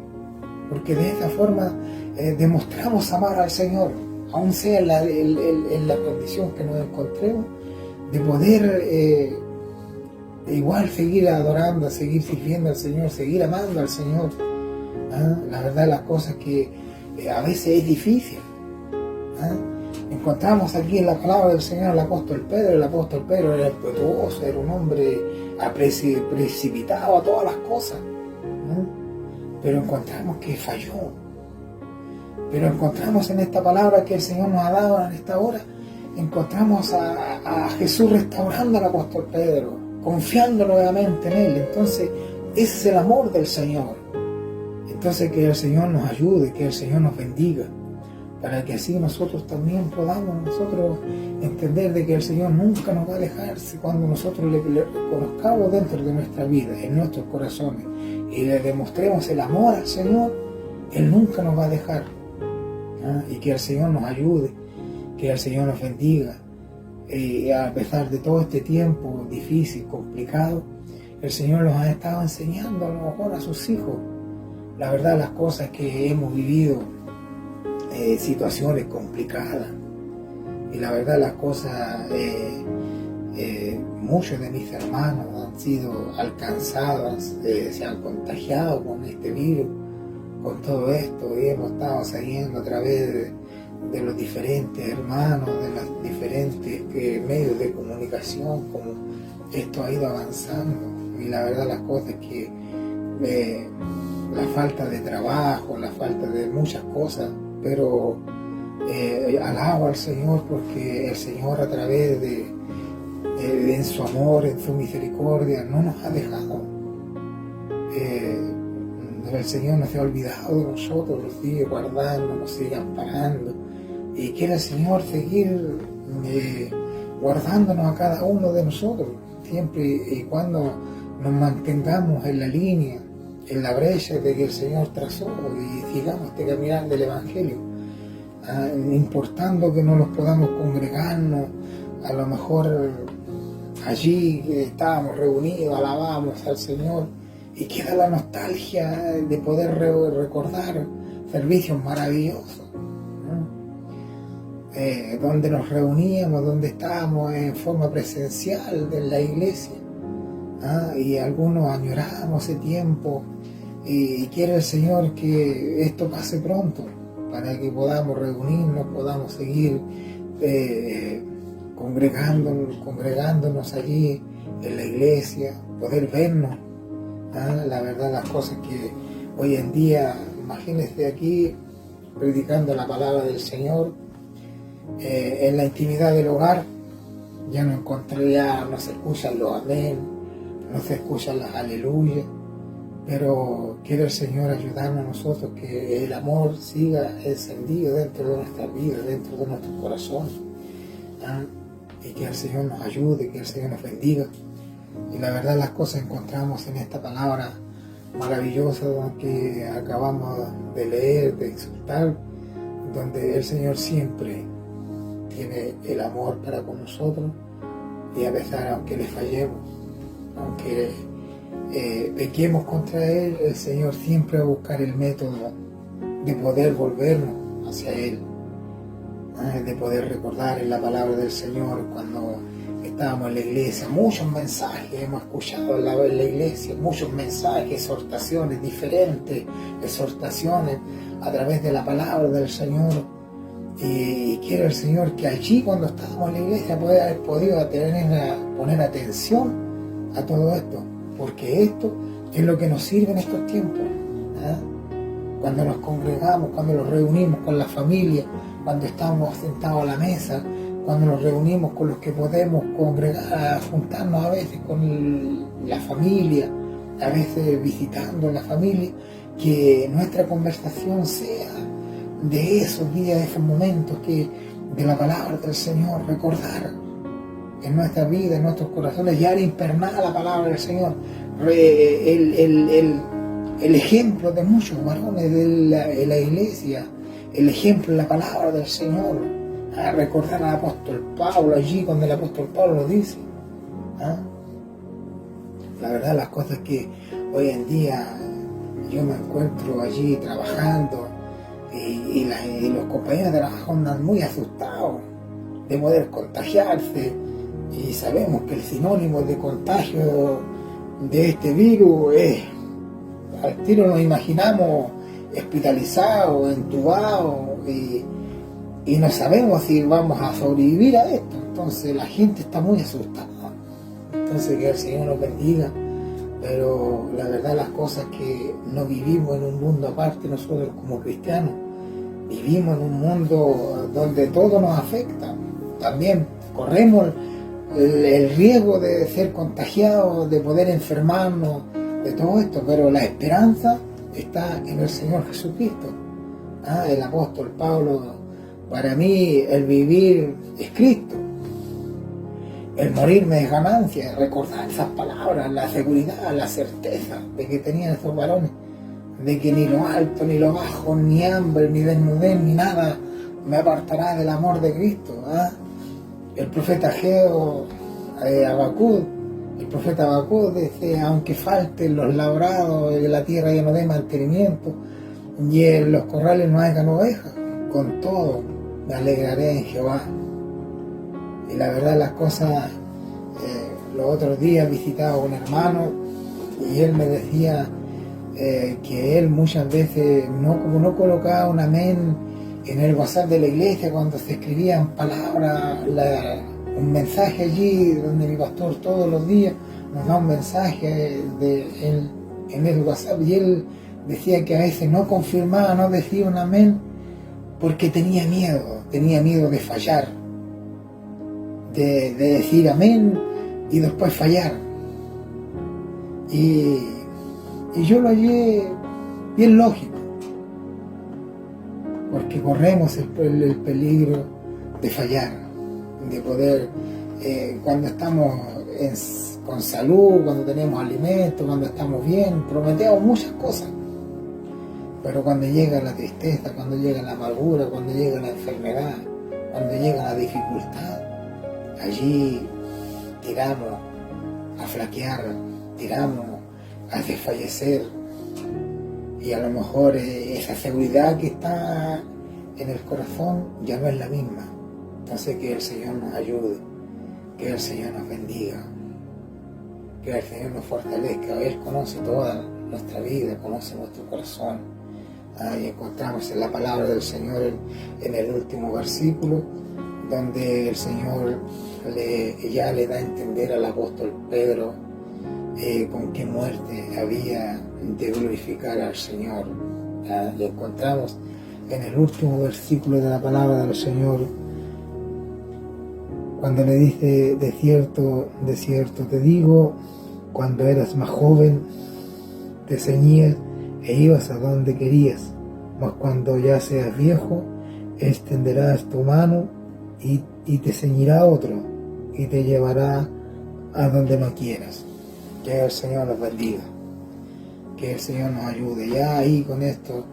porque de esta forma demostramos amar al Señor, aun sea en la condición que nos encontremos, de poder igual seguir adorando, seguir sirviendo al Señor, seguir amando al Señor. La verdad, las cosas que a veces es difícil. Encontramos aquí en la palabra del Señor al apóstol Pedro. El apóstol Pedro era impetuoso, era un hombre precipitado a todas las cosas, pero encontramos que falló. Pero encontramos en esta palabra que el Señor nos ha dado en esta hora, encontramos a Jesús restaurando al apóstol Pedro, confiando nuevamente en él. Entonces, ese es el amor del Señor. Entonces, que el Señor nos ayude, que el Señor nos bendiga, para que así nosotros también podamos entender de que el Señor nunca nos va a dejarse cuando nosotros le conozcamos dentro de nuestra vida, en nuestros corazones, y le demostremos el amor al Señor. Él nunca nos va a dejar. y que el Señor nos ayude, que el Señor nos bendiga. A pesar de todo este tiempo difícil, complicado, el Señor nos ha estado enseñando a lo mejor a sus hijos. La verdad, las cosas que hemos vivido, situaciones complicadas, y la verdad las cosas, muchos de mis hermanos han sido alcanzados, se han contagiado con este virus, con todo esto, y hemos estado saliendo a través de los diferentes hermanos, de los diferentes medios de comunicación, como esto ha ido avanzando. Y la verdad las cosas es que la falta de trabajo, la falta de muchas cosas, pero alabo al Señor porque el Señor a través de en su amor, en su misericordia, no nos ha dejado. El Señor no se ha olvidado de nosotros, nos sigue guardando, nos sigue amparando, y quiere el Señor seguir guardándonos a cada uno de nosotros, siempre y cuando nos mantengamos en la línea, en la brecha de que el Señor trazó, y sigamos este caminar del Evangelio, importando que no nos podamos congregarnos, a lo mejor allí estábamos reunidos, alabamos al Señor, y queda la nostalgia de poder recordar servicios maravillosos, donde nos reuníamos, donde estábamos en forma presencial de la iglesia, y algunos añoramos ese tiempo, y quiere el Señor que esto pase pronto, para que podamos reunirnos, podamos seguir congregándonos allí en la iglesia, poder vernos. La verdad, las cosas que hoy en día, imagínense aquí predicando la palabra del Señor, en la intimidad del hogar, ya no se escuchan los amén, no se escuchan las aleluya, pero quiere el Señor ayudarnos a nosotros que el amor siga encendido dentro de nuestra vida, dentro de nuestros corazones, y que el Señor nos ayude, que el Señor nos bendiga. Y la verdad las cosas encontramos en esta palabra maravillosa que acabamos de leer, de exhortar, donde el Señor siempre tiene el amor para con nosotros, y a pesar, aunque le fallemos, aunque pequemos contra Él, el Señor siempre va a buscar el método de poder volvernos hacia Él, de poder recordar en la palabra del Señor cuando estábamos en la iglesia, muchos mensajes hemos escuchado en la iglesia, muchos mensajes, exhortaciones diferentes, exhortaciones a través de la palabra del Señor, y quiere el Señor que allí cuando estábamos en la iglesia pueda haber podido poner atención a todo esto, porque esto es lo que nos sirve en estos tiempos, cuando nos congregamos, cuando nos reunimos con la familia, cuando estamos sentados a la mesa, cuando nos reunimos con los que podemos congregar, juntarnos a veces con la familia, a veces visitando la familia, que nuestra conversación sea de esos días, de esos momentos, que de la palabra del Señor, recordar en nuestra vida, en nuestros corazones, ya era impernada la palabra del Señor, el ejemplo de muchos varones de la iglesia, el ejemplo de la palabra del Señor, a recordar al apóstol Pablo allí cuando el apóstol Pablo lo dice. La verdad las cosas que hoy en día yo me encuentro allí trabajando, y los compañeros de trabajo andan muy asustados de poder contagiarse, y sabemos que el sinónimo de contagio de este virus es, al tiro nos imaginamos hospitalizados, entubados, y no sabemos si vamos a sobrevivir a esto. Entonces la gente está muy asustada. Entonces que el Señor nos bendiga, pero la verdad las cosas que no vivimos en un mundo aparte nosotros como cristianos, vivimos en un mundo donde todo nos afecta. También corremos el riesgo de ser contagiados, de poder enfermarnos, de todo esto, pero la esperanza está en el Señor Jesucristo. El apóstol Pablo, para mí el vivir es Cristo, el morirme es ganancia. Recordar esas palabras, la seguridad, la certeza de que tenían esos varones, de que ni lo alto, ni lo bajo, ni hambre, ni desnudez, ni nada me apartará del amor de Cristo. El profeta Ageo, el profeta Habacuc dice, aunque falten los labrados y la tierra ya no dé mantenimiento y en los corrales no hayan ovejas, con todo me alegraré en Jehová. Y la verdad las cosas, los otros días visitaba a un hermano y él me decía que él muchas veces como no colocaba un amén en el WhatsApp de la iglesia cuando se escribían palabras, un mensaje allí donde mi pastor todos los días nos da un mensaje en el WhatsApp, y él decía que a veces no confirmaba, no decía un amén porque tenía miedo de fallar, de decir amén y después fallar. Y yo lo hallé bien lógico, porque corremos el peligro de fallar, de poder, cuando estamos con salud, cuando tenemos alimento, cuando estamos bien, prometemos muchas cosas, pero cuando llega la tristeza, cuando llega la amargura, cuando llega la enfermedad, cuando llega la dificultad, allí tiramos a flaquear, tiramos a desfallecer, y a lo mejor esa seguridad que está en el corazón ya no es la misma. Entonces que el Señor nos ayude, que el Señor nos bendiga, que el Señor nos fortalezca. Él conoce toda nuestra vida, conoce nuestro corazón. Y encontramos en la palabra del Señor en el último versículo, donde el Señor ya le da a entender al apóstol Pedro con qué muerte había de glorificar al Señor. Lo encontramos en el último versículo de la palabra del Señor, cuando le dice, de cierto te digo, cuando eras más joven te ceñías e ibas a donde querías, mas cuando ya seas viejo extenderás tu mano y te ceñirá otro y te llevará a donde no quieras. Que el Señor nos bendiga, que el Señor nos ayude. Ya ahí con esto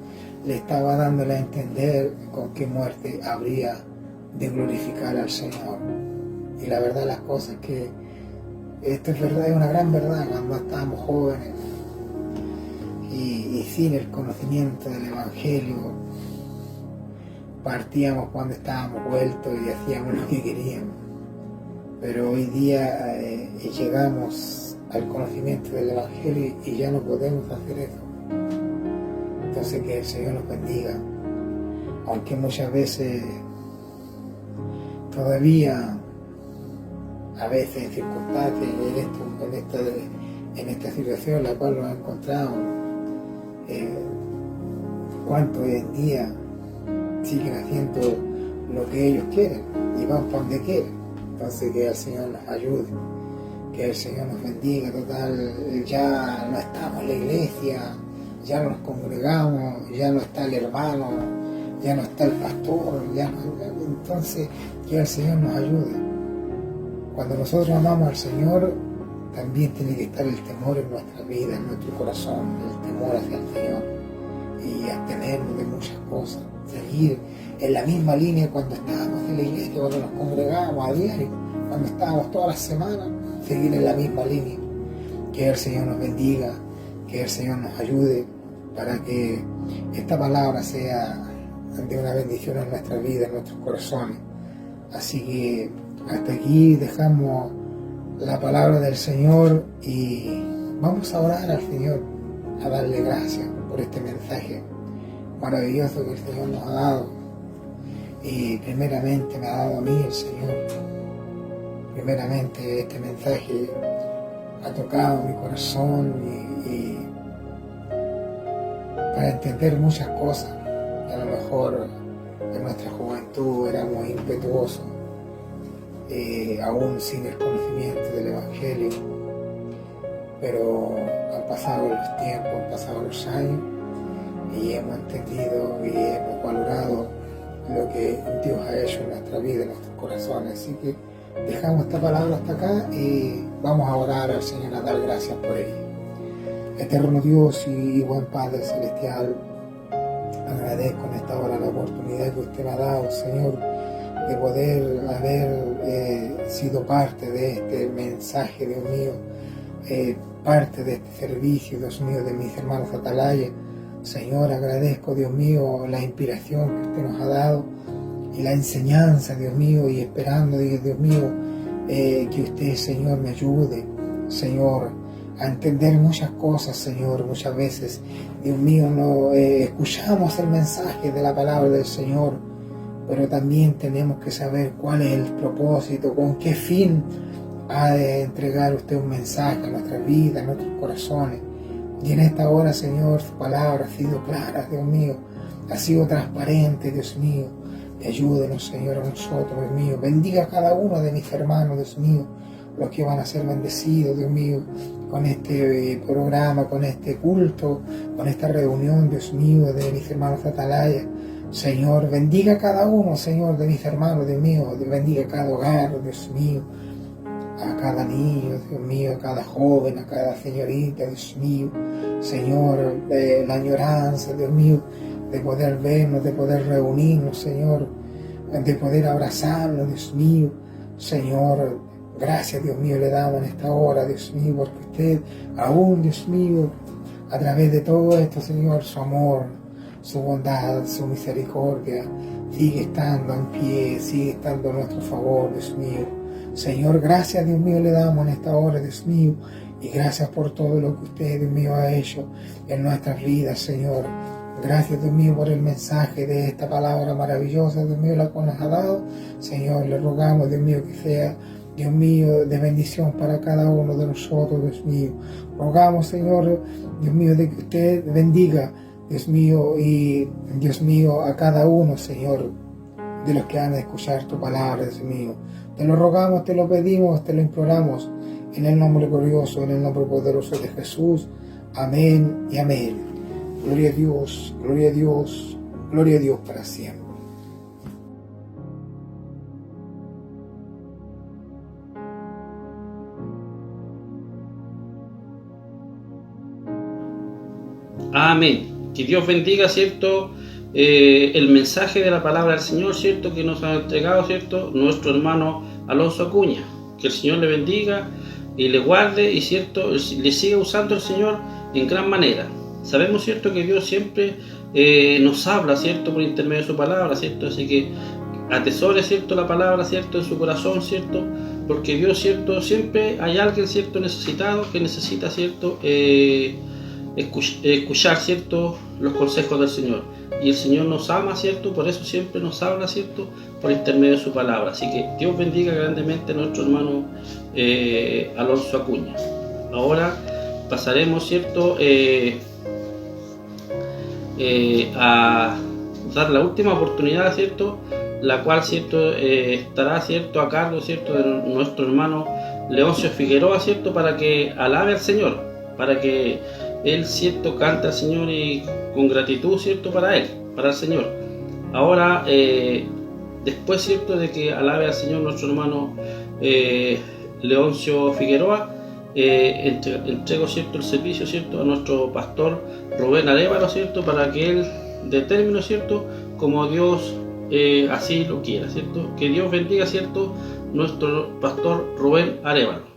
le estaba dándole a entender con qué muerte habría de glorificar al Señor. Y la verdad las cosas que esto es verdad, es una gran verdad. Cuando estábamos jóvenes y sin el conocimiento del Evangelio, partíamos cuando estábamos vueltos y hacíamos lo que queríamos. Pero hoy día llegamos al conocimiento del Evangelio y ya no podemos hacer eso. Entonces que el Señor nos bendiga, aunque muchas veces todavía, a veces en circunstancias, en esta situación en la cual nos encontramos, cuánto hoy en día siguen haciendo lo que ellos quieren y van para donde quieren. Entonces que el Señor nos ayude, que el Señor nos bendiga. Total, ya no estamos en la iglesia, ya no nos congregamos, ya no está el hermano, ya no está el pastor, entonces que el Señor nos ayude. Cuando nosotros amamos al Señor, también tiene que estar el temor en nuestra vida, en nuestro corazón, el temor hacia el Señor, y abstenernos de muchas cosas, seguir en la misma línea cuando estábamos en la iglesia, cuando nos congregábamos a diario, cuando estábamos todas las semanas, seguir en la misma línea. Que el Señor nos bendiga, que el Señor nos ayude para que esta palabra sea de una bendición en nuestra vida, en nuestros corazones. Así que hasta aquí dejamos la palabra del Señor y vamos a orar al Señor, a darle gracias por este mensaje maravilloso que el Señor nos ha dado. Y primeramente me ha dado a mí el Señor. Primeramente este mensaje ha tocado mi corazón y para entender muchas cosas. A lo mejor en nuestra juventud éramos impetuosos, aún sin el conocimiento del Evangelio, pero han pasado los tiempos, han pasado los años y hemos entendido y hemos valorado lo que Dios ha hecho en nuestra vida, en nuestros corazones. Así que dejamos esta palabra hasta acá y vamos a orar al Señor, a dar gracias por ella. Eterno Dios y buen Padre Celestial, agradezco en esta hora la oportunidad que usted me ha dado, Señor, de poder haber sido parte de este mensaje, Dios mío, parte de este servicio, Dios mío, de mis hermanos Atalaya. Señor, agradezco, Dios mío, la inspiración que usted nos ha dado y la enseñanza, Dios mío, y esperando, Dios mío, que usted, Señor, me ayude, Señor, a entender muchas cosas, Señor. Muchas veces, Dios mío, no escuchamos el mensaje de la palabra del Señor, pero también tenemos que saber cuál es el propósito, con qué fin ha de entregar usted un mensaje a nuestras vidas, a nuestros corazones. Y en esta hora, Señor, su palabra ha sido clara, Dios mío, ha sido transparente, Dios mío. Y ayúdenos, Señor, a nosotros, Dios mío. Bendiga a cada uno de mis hermanos, Dios mío, los que van a ser bendecidos, Dios mío, con este programa, con este culto, con esta reunión, Dios mío, de mis hermanos Atalaya. Señor, bendiga a cada uno, Señor, de mis hermanos, Dios mío. Bendiga a cada hogar, Dios mío, a cada niño, Dios mío, a cada joven, a cada señorita, Dios mío. Señor, la añoranza, Dios mío, de poder vernos, de poder reunirnos, Señor, de poder abrazarnos, Dios mío. Señor, gracias, Dios mío, le damos en esta hora, Dios mío, porque usted aún, Dios mío, a través de todo esto, Señor, su amor, su bondad, su misericordia, sigue estando en pie, sigue estando a nuestro favor, Dios mío. Señor, gracias, Dios mío, le damos en esta hora, Dios mío, y gracias por todo lo que usted, Dios mío, ha hecho en nuestras vidas, Señor. Gracias, Dios mío, por el mensaje de esta palabra maravillosa, Dios mío, la que nos ha dado. Señor, le rogamos, Dios mío, que sea, Dios mío, de bendición para cada uno de nosotros, Dios mío. Rogamos, Señor, Dios mío, de que usted bendiga, Dios mío, y Dios mío, a cada uno, Señor, de los que han de escuchar tu palabra, Dios mío. Te lo rogamos, te lo pedimos, te lo imploramos, en el nombre glorioso, en el nombre poderoso de Jesús. Amén y amén. Gloria a Dios, gloria a Dios, gloria a Dios para siempre. Amén. Que Dios bendiga, ¿cierto? El mensaje de la palabra del Señor, ¿cierto? Que nos ha entregado, ¿cierto? Nuestro hermano Alonso Acuña. Que el Señor le bendiga y le guarde y, ¿cierto? Le siga usando el Señor en gran manera. Sabemos, ¿cierto? Que Dios siempre nos habla, ¿cierto? Por intermedio de su palabra, ¿cierto? Así que atesore, ¿cierto? La palabra, ¿cierto? En su corazón, ¿cierto? Porque Dios, ¿cierto? Siempre hay alguien, ¿cierto? Necesitado que necesita, ¿cierto? Escuchar, ¿cierto? Los consejos del Señor. Y el Señor nos ama, ¿cierto? Por eso siempre nos habla, ¿cierto? Por intermedio de su palabra. Así que Dios bendiga grandemente a nuestro hermano Alonso Acuña. Ahora pasaremos, ¿cierto? A dar la última oportunidad, ¿cierto? La cual, ¿cierto? Estará, ¿cierto? A cargo, ¿cierto? De nuestro hermano Leoncio Figueroa, ¿cierto? Para que alabe al Señor, para que él, ¿cierto? Cante al Señor y con gratitud, ¿cierto? Para él, para el Señor. Ahora, después, ¿cierto? De que alabe al Señor nuestro hermano Leoncio Figueroa, entrego, ¿cierto? El servicio, ¿cierto? A nuestro pastor Rubén Arévalo, ¿cierto? Para que él determine, ¿cierto? Como Dios así lo quiera, ¿cierto? Que Dios bendiga, ¿cierto? Nuestro pastor Rubén Arévalo.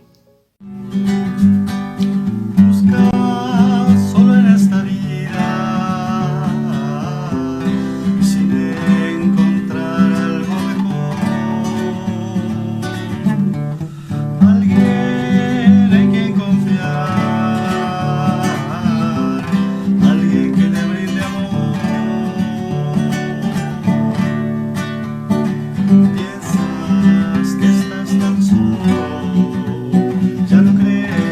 Piensas que estás tan solo, ya no crees.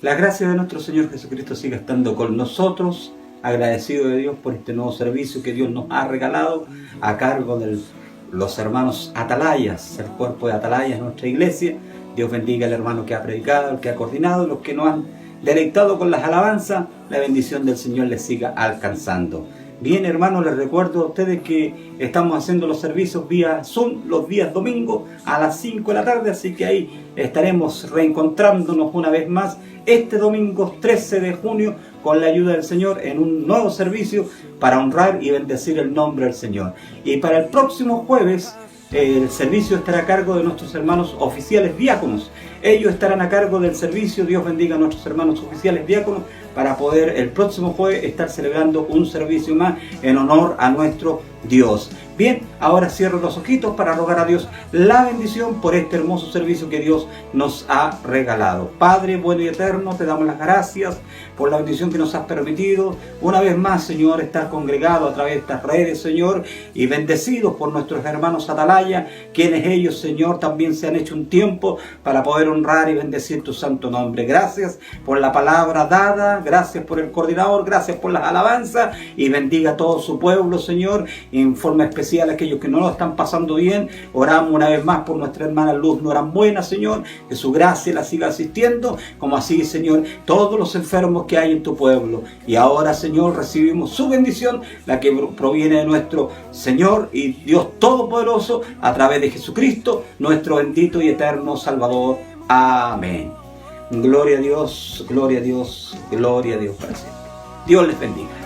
La gracia de nuestro Señor Jesucristo siga estando con nosotros. Agradecido de Dios por este nuevo servicio que Dios nos ha regalado a cargo de los hermanos Atalayas, el cuerpo de Atalayas de nuestra iglesia. Dios bendiga al hermano que ha predicado, al que ha coordinado, los que nos han deleitado con las alabanzas. La bendición del Señor les siga alcanzando. Bien, hermanos, les recuerdo a ustedes que estamos haciendo los servicios vía Zoom los días domingos a las 5 de la tarde, así que ahí estaremos reencontrándonos una vez más este domingo 13 de junio con la ayuda del Señor en un nuevo servicio para honrar y bendecir el nombre del Señor. Y para el próximo jueves el servicio estará a cargo de nuestros hermanos oficiales diáconos. Ellos estarán a cargo del servicio. Dios bendiga a nuestros hermanos oficiales diáconos para poder el próximo jueves estar celebrando un servicio más en honor a nuestro Dios. Bien, ahora cierro los ojitos para rogar a Dios la bendición por este hermoso servicio que Dios nos ha regalado. Padre bueno y eterno, te damos las gracias por la bendición que nos has permitido. Una vez más, Señor, estar congregado a través de estas redes, Señor, y bendecidos por nuestros hermanos Atalaya, quienes ellos, Señor, también se han hecho un tiempo para poder honrar y bendecir tu santo nombre. Gracias por la palabra dada, gracias por el coordinador, gracias por las alabanzas, y bendiga a todo su pueblo, Señor, en forma especial a aquellos que no lo están pasando bien. Oramos una vez más por nuestra hermana Luz Norambuena, Señor, que su gracia la siga asistiendo, como así, Señor, todos los enfermos que hay en tu pueblo. Y ahora, Señor, recibimos su bendición, la que proviene de nuestro Señor y Dios Todopoderoso, a través de Jesucristo, nuestro bendito y eterno Salvador. Amén. Gloria a Dios, gloria a Dios, gloria a Dios para siempre. Dios les bendiga.